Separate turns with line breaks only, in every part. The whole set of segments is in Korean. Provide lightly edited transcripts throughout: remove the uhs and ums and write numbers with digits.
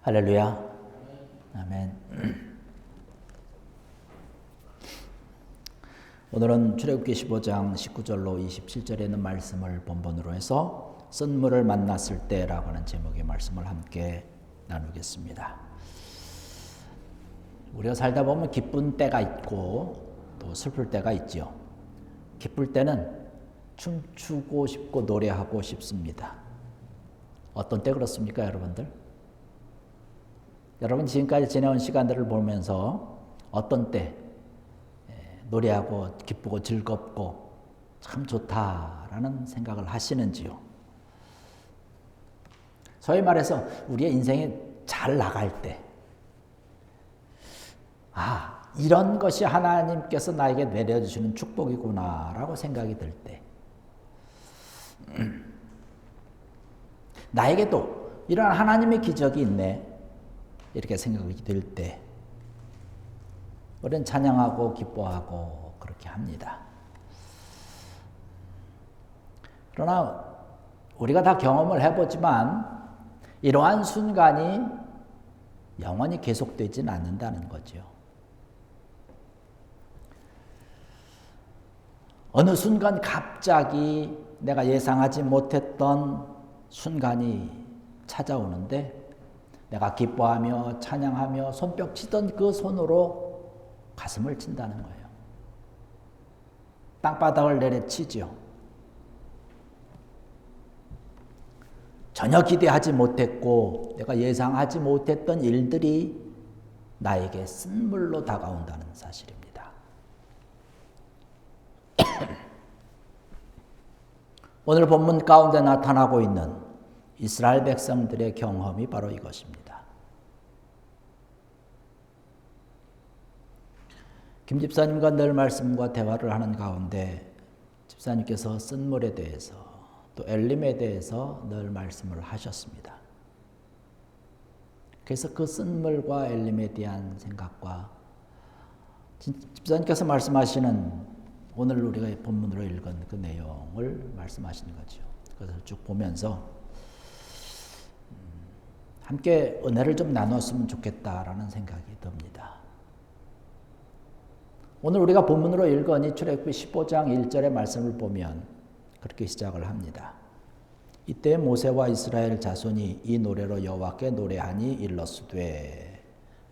할렐루야. 아멘. 오늘은 출애굽기 15장 19절로 27절에 있는 말씀을 본본으로 해서 쓴물을 만났을 때라고 하는 제목의 말씀을 함께 나누겠습니다. 우리가 살다 보면 기쁜 때가 있고 또 슬플 때가 있죠. 기쁠 때는 춤추고 싶고 노래하고 싶습니다. 어떤 때 그렇습니까, 여러분들? 여러분 지금까지 지내온 시간들을 보면서 어떤 때 노래하고 기쁘고 즐겁고 참 좋다라는 생각을 하시는지요? 소위 말해서 우리의 인생이 잘 나갈 때, 이런 것이 하나님께서 나에게 내려주시는 축복이구나라고 생각이 들 때, 나에게도 이런 하나님의 기적이 있네 이렇게 생각이 들 때 우리는 찬양하고 기뻐하고 그렇게 합니다. 그러나 우리가 다 경험을 해보지만 이러한 순간이 영원히 계속되지는 않는다는 거죠. 어느 순간 갑자기 내가 예상하지 못했던 순간이 찾아오는데 내가 기뻐하며 찬양하며 손뼉 치던 그 손으로 가슴을 친다는 거예요. 땅바닥을 내려치죠. 전혀 기대하지 못했고 내가 예상하지 못했던 일들이 나에게 쓴물로 다가온다는 사실입니다. 오늘 본문 가운데 나타나고 있는 이스라엘 백성들의 경험이 바로 이것입니다. 김 집사님과 늘 말씀과 대화를 하는 가운데 집사님께서 쓴물에 대해서 또 엘림에 대해서 늘 말씀을 하셨습니다. 그래서 그 쓴물과 엘림에 대한 생각과 집사님께서 말씀하시는 오늘 우리가 본문으로 읽은 그 내용을 말씀하시는 거죠. 그래서 쭉 보면서 함께 은혜를 좀 나눴으면 좋겠다라는 생각이 듭니다. 오늘 우리가 본문으로 읽은 이 출애굽기 15장 1절의 말씀을 보면 그렇게 시작을 합니다. 이때 모세와 이스라엘 자손이 이 노래로 여호와께 노래하니 일러스되,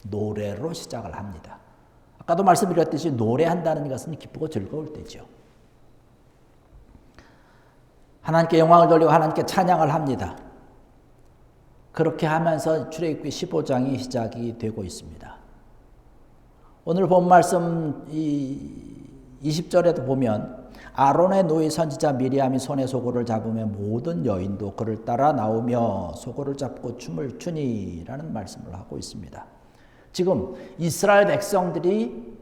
노래로 시작을 합니다. 아까도 말씀드렸듯이 노래한다는 것은 기쁘고 즐거울 때죠. 하나님께 영광을 돌리고 하나님께 찬양을 합니다. 그렇게 하면서 출애굽기 15장이 시작이 되고 있습니다. 오늘 본 말씀 20절에도 보면 아론의 노이 선지자 미리암이 손에 소고를 잡으며 모든 여인도 그를 따라 나오며 소고를 잡고 춤을 추니라는 말씀을 하고 있습니다. 지금 이스라엘 백성들이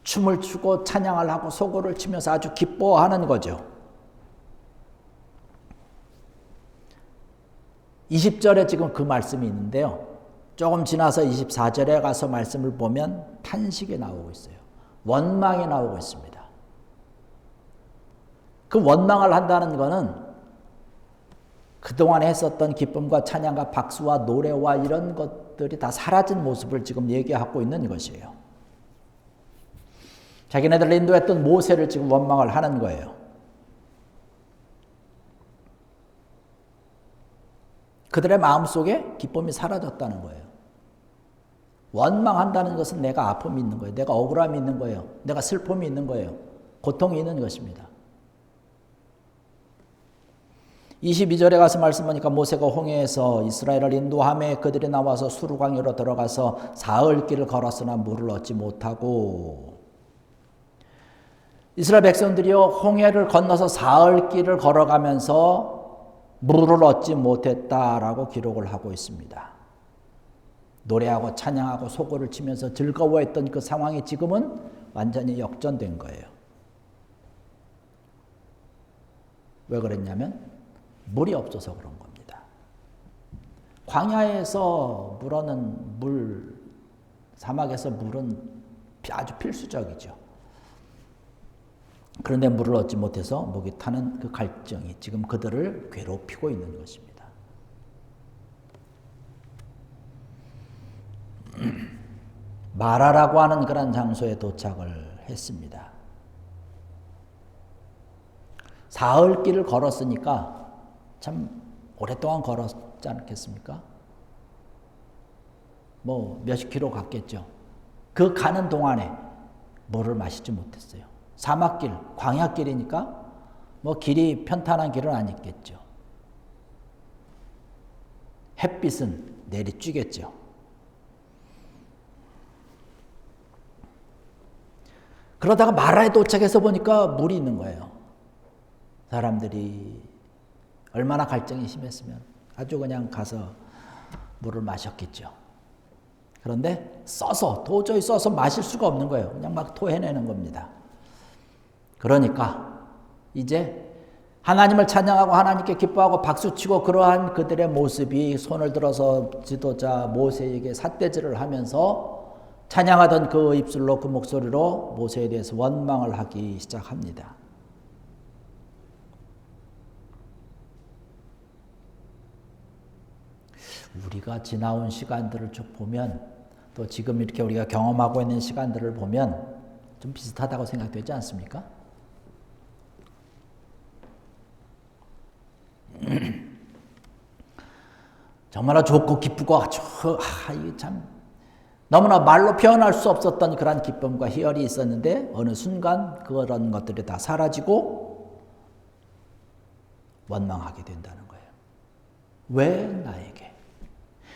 춤을 추고 찬양을 하고 소고를 치면서 아주 기뻐하는 거죠. 20절에 지금 그 말씀이 있는데요. 조금 지나서 24절에 가서 말씀을 보면 탄식이 나오고 있어요. 원망이 나오고 있습니다. 그 원망을 한다는 것은 그동안 했었던 기쁨과 찬양과 박수와 노래와 이런 것들이 다 사라진 모습을 지금 얘기하고 있는 것이에요. 자기네들을 인도했던 모세를 지금 원망을 하는 거예요. 그들의 마음속에 기쁨이 사라졌다는 거예요. 원망한다는 것은 내가 아픔이 있는 거예요. 내가 억울함이 있는 거예요. 내가 슬픔이 있는 거예요. 고통이 있는 것입니다. 22절에 가서 말씀하니까 모세가 홍해에서 이스라엘을 인도하며 그들이 나와서 수르강으로 들어가서 사흘 길을 걸었으나 물을 얻지 못하고, 이스라엘 백성들이요 홍해를 건너서 사흘 길을 걸어가면서 물을 얻지 못했다라고 기록을 하고 있습니다. 노래하고 찬양하고 소고를 치면서 즐거워했던 그 상황이 지금은 완전히 역전된 거예요. 왜 그랬냐면 물이 없어서 그런 겁니다. 광야에서 물어는 물, 사막에서 물은 아주 필수적이죠. 그런데 물을 얻지 못해서 목이 타는 그 갈증이 지금 그들을 괴롭히고 있는 것입니다. 마라라고 하는 그런 장소에 도착을 했습니다. 사흘 길을 걸었으니까 참 오랫동안 걸었지 않겠습니까? 뭐 몇십 킬로 갔겠죠. 그 가는 동안에 물을 마시지 못했어요. 사막길, 광야길이니까 뭐 길이 편탄한 길은 아니겠죠. 햇빛은 내리쬐겠죠. 그러다가 마라에 도착해서 보니까 물이 있는 거예요. 사람들이 얼마나 갈증이 심했으면 아주 그냥 가서 물을 마셨겠죠. 그런데 도저히 써서 마실 수가 없는 거예요. 그냥 막 토해내는 겁니다. 그러니까 이제 하나님을 찬양하고 하나님께 기뻐하고 박수치고 그러한 그들의 모습이 손을 들어서 지도자 모세에게 삿대질을 하면서 찬양하던 그 입술로 그 목소리로 모세에 대해서 원망을 하기 시작합니다. 우리가 지나온 시간들을 쭉 보면 또 지금 이렇게 우리가 경험하고 있는 시간들을 보면 좀 비슷하다고 생각되지 않습니까? 정말로 좋고 기쁘고 이게 참 너무나 말로 표현할 수 없었던 그런 기쁨과 희열이 있었는데 어느 순간 그런 것들이 다 사라지고 원망하게 된다는 거예요. 왜 나에게?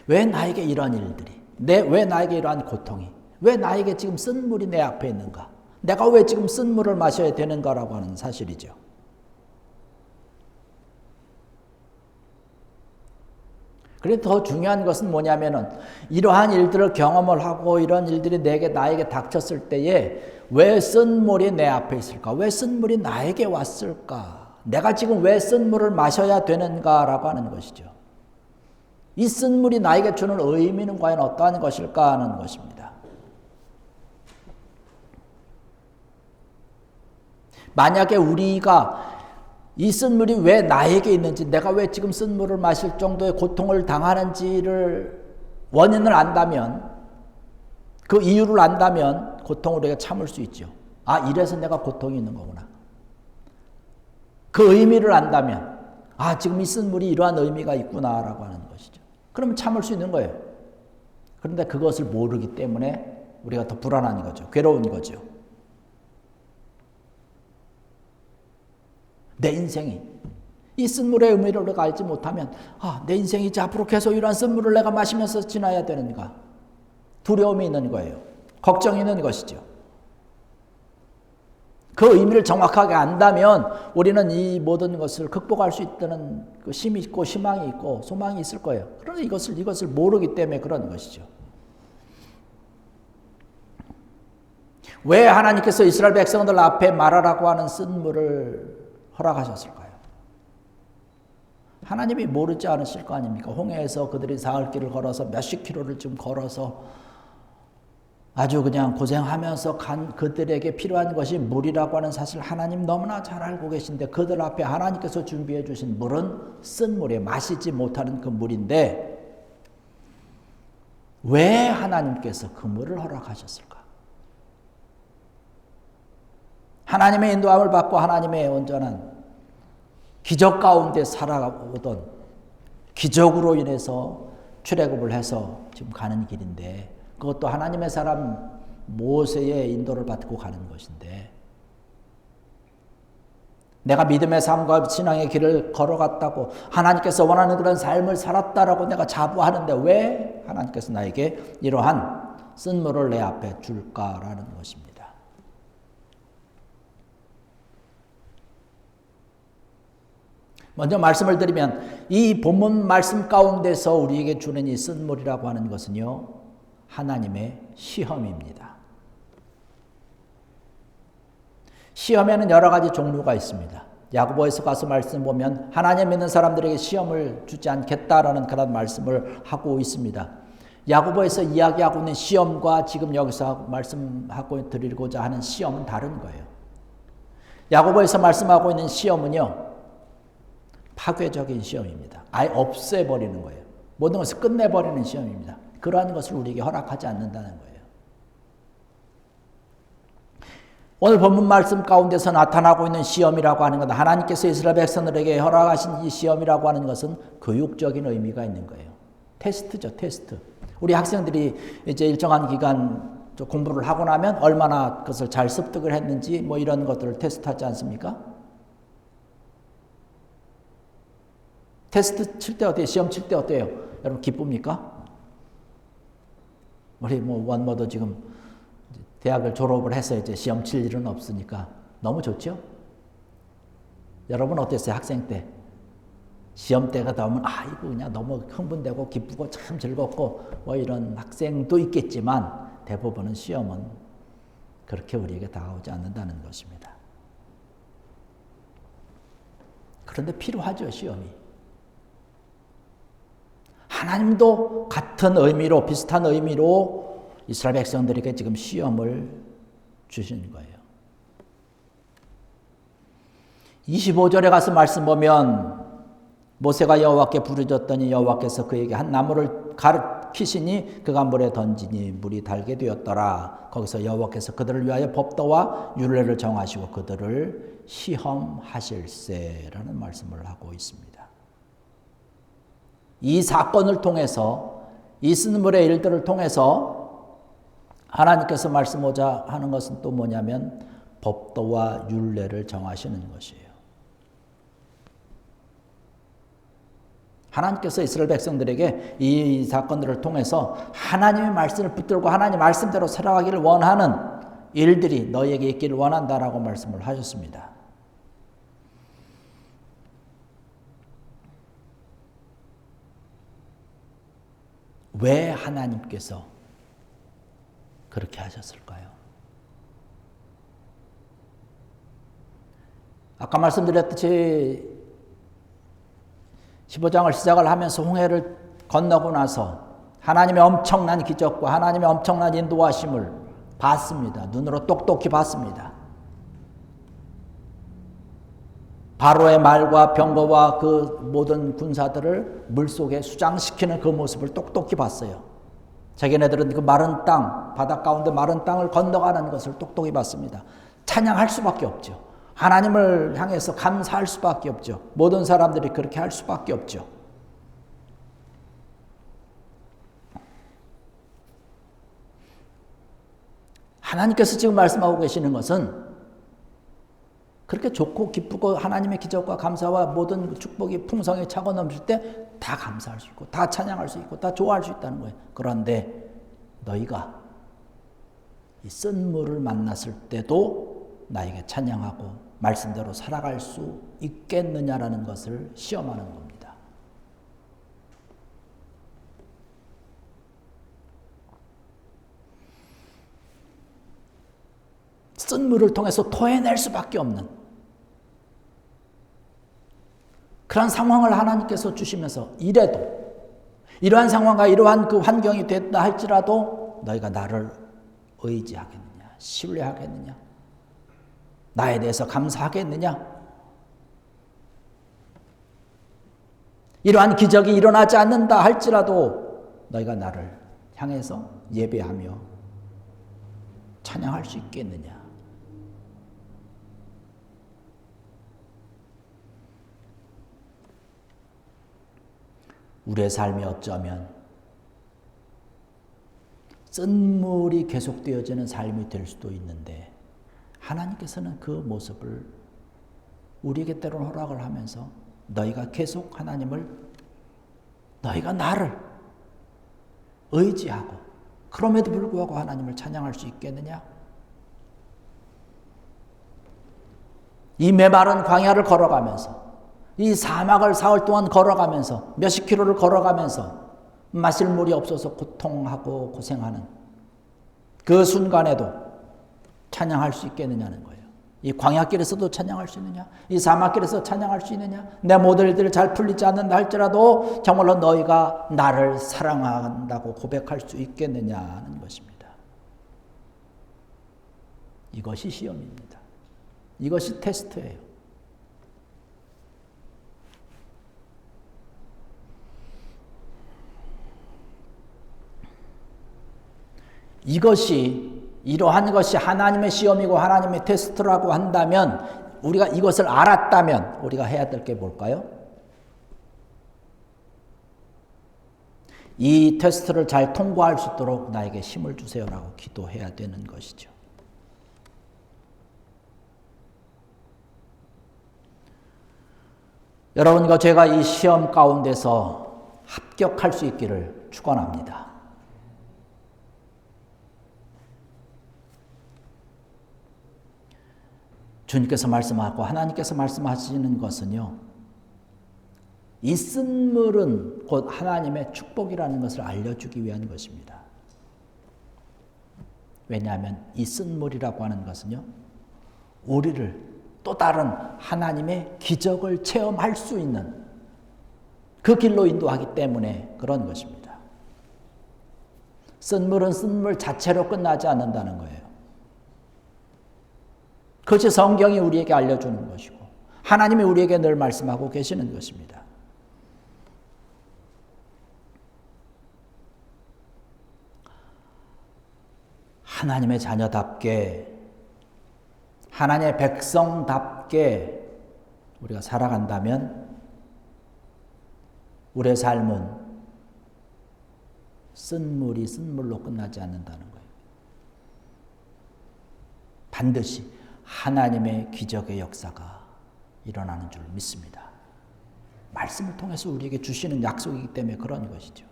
왜 나에게 이런 일들이? 왜 나에게 이러한 고통이? 왜 나에게 지금 쓴 물이 내 앞에 있는가? 내가 왜 지금 쓴 물을 마셔야 되는가라고 하는 사실이죠. 그런데 더 중요한 것은 뭐냐면은 이러한 일들을 경험을 하고 이런 일들이 나에게 닥쳤을 때에 왜 쓴 물이 내 앞에 있을까? 왜 쓴 물이 나에게 왔을까? 내가 지금 왜 쓴 물을 마셔야 되는가라고 하는 것이죠. 이 쓴 물이 나에게 주는 의미는 과연 어떠한 것일까 하는 것입니다. 만약에 우리가 이 쓴 물이 왜 나에게 있는지, 내가 왜 지금 쓴 물을 마실 정도의 고통을 당하는지를 원인을 안다면, 그 이유를 안다면 고통을 우리가 참을 수 있죠. 이래서 내가 고통이 있는 거구나. 그 의미를 안다면 지금 이 쓴 물이 이러한 의미가 있구나라고 하는 것이죠. 그러면 참을 수 있는 거예요. 그런데 그것을 모르기 때문에 우리가 더 불안한 거죠. 괴로운 거죠. 내 인생이 이 쓴물의 의미를 우리가 알지 못하면 내 인생이 이제 앞으로 계속 이러한 쓴물을 내가 마시면서 지나야 되는가? 두려움이 있는 거예요. 걱정이 있는 것이죠. 그 의미를 정확하게 안다면 우리는 이 모든 것을 극복할 수 있다는 그 힘이 있고 희망이 있고 소망이 있을 거예요. 그러나 이것을 모르기 때문에 그런 것이죠. 왜 하나님께서 이스라엘 백성들 앞에 마라라고 하는 쓴물을 허락하셨을까요? 하나님이 모르지 않으실 거 아닙니까? 홍해에서 그들이 사흘길을 걸어서 몇십 킬로를 좀 걸어서 아주 그냥 고생하면서 간 그들에게 필요한 것이 물이라고 하는 사실 하나님 너무나 잘 알고 계신데 그들 앞에 하나님께서 준비해 주신 물은 쓴 물에 마시지 못하는 그 물인데 왜 하나님께서 그 물을 허락하셨을까? 하나님의 인도함을 받고 하나님의 온전한 기적 가운데 살아오던 기적으로 인해서 출애굽을 해서 지금 가는 길인데 그것도 하나님의 사람 모세의 인도를 받고 가는 것인데 내가 믿음의 삶과 신앙의 길을 걸어갔다고 하나님께서 원하는 그런 삶을 살았다라고 내가 자부하는데 왜 하나님께서 나에게 이러한 쓴물을 내 앞에 줄까라는 것입니다. 먼저 말씀을 드리면 이 본문 말씀 가운데서 우리에게 주는 이 쓴물이라고 하는 것은요, 하나님의 시험입니다. 시험에는 여러 가지 종류가 있습니다. 야고보에서 가서 말씀 보면 하나님 믿는 사람들에게 시험을 주지 않겠다라는 그런 말씀을 하고 있습니다. 야고보에서 이야기하고 있는 시험과 지금 여기서 말씀하고 드리고자 하는 시험은 다른 거예요. 야고보에서 말씀하고 있는 시험은요, 파괴적인 시험입니다. 아예 없애버리는 거예요. 모든 것을 끝내버리는 시험입니다. 그러한 것을 우리에게 허락하지 않는다는 거예요. 오늘 본문 말씀 가운데서 나타나고 있는 시험이라고 하는 것, 하나님께서 이스라엘 백성들에게 허락하신 이 시험이라고 하는 것은 교육적인 의미가 있는 거예요. 테스트죠, 테스트. 우리 학생들이 이제 일정한 기간 공부를 하고 나면 얼마나 그것을 잘 습득을 했는지 뭐 이런 것들을 테스트하지 않습니까? 테스트 칠 때 어때요? 시험 칠 때 어때요? 여러분 기쁩니까? 우리 뭐 원모도 지금 대학을 졸업을 해서 이제 시험 칠 일은 없으니까 너무 좋죠? 여러분 어땠어요? 학생 때? 시험 때가 되면 이거 그냥 너무 흥분되고 기쁘고 참 즐겁고 뭐 이런 학생도 있겠지만 대부분은 시험은 그렇게 우리에게 다가오지 않는다는 것입니다. 그런데 필요하죠, 시험이. 하나님도 같은 의미로, 비슷한 의미로 이스라엘 백성들에게 지금 시험을 주신 거예요. 25절에 가서 말씀 보면 모세가 여호와께 부르짖었더니 여호와께서 그에게 한 나무를 가르치시니 그가 물에 던지니 물이 달게 되었더라. 거기서 여호와께서 그들을 위하여 법도와 율례를 정하시고 그들을 시험하실세라는 말씀을 하고 있습니다. 이 사건을 통해서 이 쓴물의 일들을 통해서 하나님께서 말씀하고자 하는 것은 또 뭐냐면 법도와 율례를 정하시는 것이에요. 하나님께서 이스라엘 백성들에게 이 사건들을 통해서 하나님의 말씀을 붙들고 하나님 말씀대로 살아가기를 원하는 일들이 너희에게 있기를 원한다라고 말씀을 하셨습니다. 왜 하나님께서 그렇게 하셨을까요? 아까 말씀드렸듯이 15장을 시작을 하면서 홍해를 건너고 나서 하나님의 엄청난 기적과 하나님의 엄청난 인도하심을 봤습니다. 눈으로 똑똑히 봤습니다. 바로의 말과 병거와 그 모든 군사들을 물속에 수장시키는 그 모습을 똑똑히 봤어요. 자기네들은 그 마른 땅, 바닷 가운데 마른 땅을 건너가는 것을 똑똑히 봤습니다. 찬양할 수밖에 없죠. 하나님을 향해서 감사할 수밖에 없죠. 모든 사람들이 그렇게 할 수밖에 없죠. 하나님께서 지금 말씀하고 계시는 것은 그렇게 좋고 기쁘고 하나님의 기적과 감사와 모든 축복이 풍성히 차고 넘칠 때 다 감사할 수 있고 다 찬양할 수 있고 다 좋아할 수 있다는 거예요. 그런데 너희가 이 쓴물을 만났을 때도 나에게 찬양하고 말씀대로 살아갈 수 있겠느냐라는 것을 시험하는 겁니다. 쓴물을 통해서 토해낼 수밖에 없는 그런 상황을 하나님께서 주시면서 이러한 상황과 이러한 그 환경이 됐다 할지라도 너희가 나를 의지하겠느냐, 신뢰하겠느냐, 나에 대해서 감사하겠느냐, 이러한 기적이 일어나지 않는다 할지라도 너희가 나를 향해서 예배하며 찬양할 수 있겠느냐. 우리의 삶이 어쩌면 쓴물이 계속되어지는 삶이 될 수도 있는데 하나님께서는 그 모습을 우리에게 때로는 허락을 하면서 너희가 계속 하나님을, 너희가 나를 의지하고 그럼에도 불구하고 하나님을 찬양할 수 있겠느냐? 이 메마른 광야를 걸어가면서 이 사막을 사흘 동안 걸어가면서 몇십 킬로를 걸어가면서 마실 물이 없어서 고통하고 고생하는 그 순간에도 찬양할 수 있겠느냐는 거예요. 이 광야길에서도 찬양할 수 있느냐? 이 사막길에서 찬양할 수 있느냐? 내 모든 일들이 잘 풀리지 않는다 할지라도 정말로 너희가 나를 사랑한다고 고백할 수 있겠느냐는 것입니다. 이것이 시험입니다. 이것이 테스트예요. 이러한 것이 하나님의 시험이고 하나님의 테스트라고 한다면, 우리가 이것을 알았다면 우리가 해야 될 게 뭘까요? 이 테스트를 잘 통과할 수 있도록 나에게 힘을 주세요라고 기도해야 되는 것이죠. 여러분과 제가 이 시험 가운데서 합격할 수 있기를 축원합니다. 주님께서 말씀하고 하나님께서 말씀하시는 것은요, 이 쓴물은 곧 하나님의 축복이라는 것을 알려주기 위한 것입니다. 왜냐하면 이 쓴물이라고 하는 것은요, 우리를 또 다른 하나님의 기적을 체험할 수 있는 그 길로 인도하기 때문에 그런 것입니다. 쓴물은 쓴물 자체로 끝나지 않는다는 거예요. 그것이 성경이 우리에게 알려주는 것이고 하나님이 우리에게 늘 말씀하고 계시는 것입니다. 하나님의 자녀답게, 하나님의 백성답게 우리가 살아간다면 우리의 삶은 쓴물이 쓴물로 끝나지 않는다는 거예요. 반드시 하나님의 기적의 역사가 일어나는 줄 믿습니다. 말씀을 통해서 우리에게 주시는 약속이기 때문에 그런 것이죠.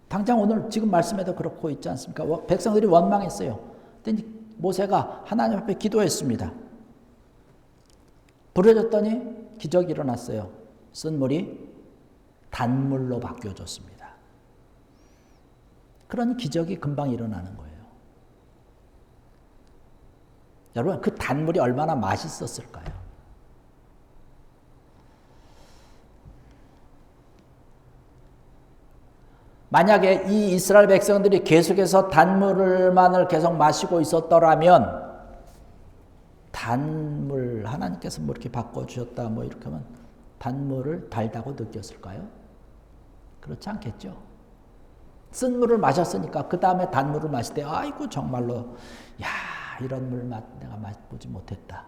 당장 오늘 지금 말씀에도 그렇고 있지 않습니까? 백성들이 원망했어요. 모세가 하나님 앞에 기도했습니다. 부러졌더니 기적이 일어났어요. 쓴물이 단물로 바뀌어졌습니다. 그런 기적이 금방 일어나는 거예요. 여러분, 그 단물이 얼마나 맛있었을까요? 만약에 이 이스라엘 백성들이 계속해서 단물만을 계속 마시고 있었더라면, 단물 하나님께서 뭐 이렇게 바꿔주셨다 뭐 이렇게 하면 단물을 달다고 느꼈을까요? 그렇지 않겠죠. 쓴물을 마셨으니까 그 다음에 단물을 마실 때 아이고 정말로 야 이런 물 맛 내가 맛보지 못했다.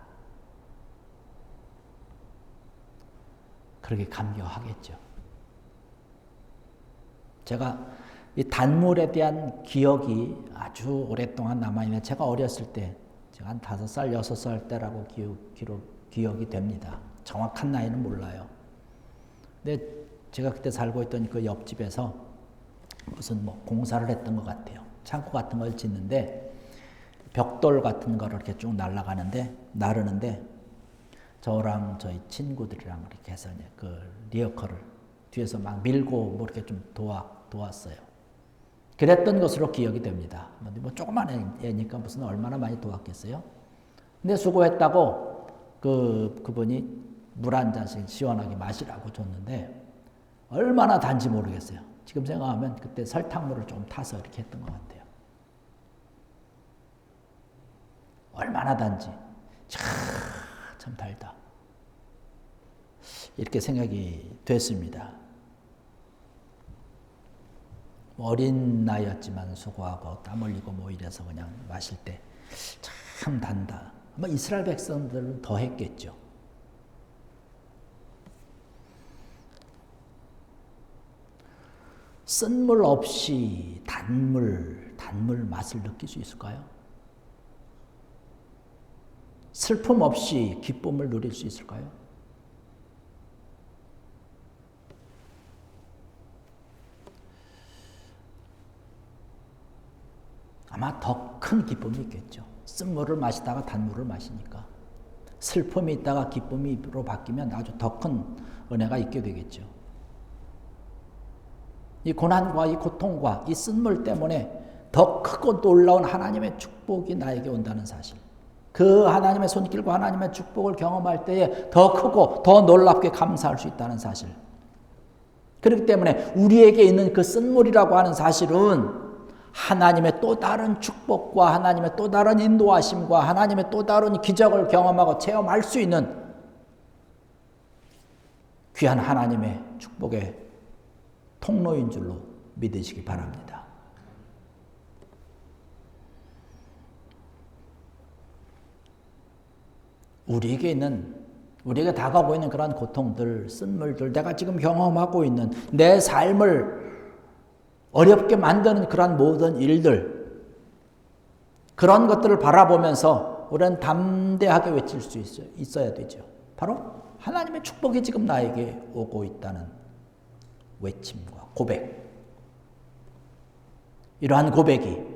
그렇게 감격하겠죠. 제가 이 단물에 대한 기억이 아주 오랫동안 남아있는, 제가 어렸을 때, 제가 한 5살, 6살 때라고 기억이 됩니다. 정확한 나이는 몰라요. 근데 제가 그때 살고 있던 그 옆집에서 무슨 뭐 공사를 했던 것 같아요. 창고 같은 걸 짓는데 벽돌 같은 거를 이렇게 쭉 나르는데 저랑 저희 친구들이랑 이렇게 해서 그 리어커를 뒤에서 막 밀고 뭐 이렇게 좀 도왔어요. 그랬던 것으로 기억이 됩니다. 뭐 조그만 애니까 무슨 얼마나 많이 도왔겠어요? 근데 수고했다고 그분이 물 한 잔씩 시원하게 마시라고 줬는데 얼마나 단지 모르겠어요. 지금 생각하면 그때 설탕물을 좀 타서 이렇게 했던 것 같아요. 얼마나 단지. 참 달다. 이렇게 생각이 됐습니다. 어린 나이였지만 수고하고 땀 흘리고 뭐 이래서 그냥 마실 때 참 단다. 아마 이스라엘 백성들은 더 했겠죠. 쓴물 없이 단물 맛을 느낄 수 있을까요? 슬픔 없이 기쁨을 누릴 수 있을까요? 아마 더 큰 기쁨이 있겠죠. 쓴물을 마시다가 단물을 마시니까. 슬픔이 있다가 기쁨으로 바뀌면 아주 더 큰 은혜가 있게 되겠죠. 이 고난과 이 고통과 이 쓴물 때문에 더 크고 놀라운 하나님의 축복이 나에게 온다는 사실. 그 하나님의 손길과 하나님의 축복을 경험할 때에 더 크고 더 놀랍게 감사할 수 있다는 사실. 그렇기 때문에 우리에게 있는 그 쓴물이라고 하는 사실은 하나님의 또 다른 축복과 하나님의 또 다른 인도하심과 하나님의 또 다른 기적을 경험하고 체험할 수 있는 귀한 하나님의 축복의 통로인 줄로 믿으시기 바랍니다. 우리에게 다가오고 있는 그러한 고통들, 쓴물들, 내가 지금 경험하고 있는 내 삶을 어렵게 만드는 그러한 모든 일들, 그런 것들을 바라보면서 우리는 담대하게 외칠 수 있어야 되죠. 바로 하나님의 축복이 지금 나에게 오고 있다는 외침과 고백. 이러한 고백이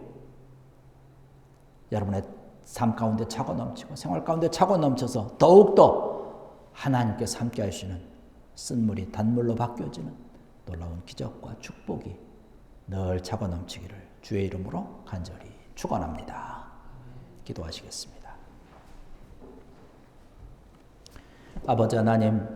여러분의 삶 가운데 차고 넘치고 생활 가운데 차고 넘쳐서 더욱더 하나님께서 함께 하시는 쓴물이 단물로 바뀌어지는 놀라운 기적과 축복이 늘 차고 넘치기를 주의 이름으로 간절히 축원합니다. 기도하시겠습니다. 아버지 하나님,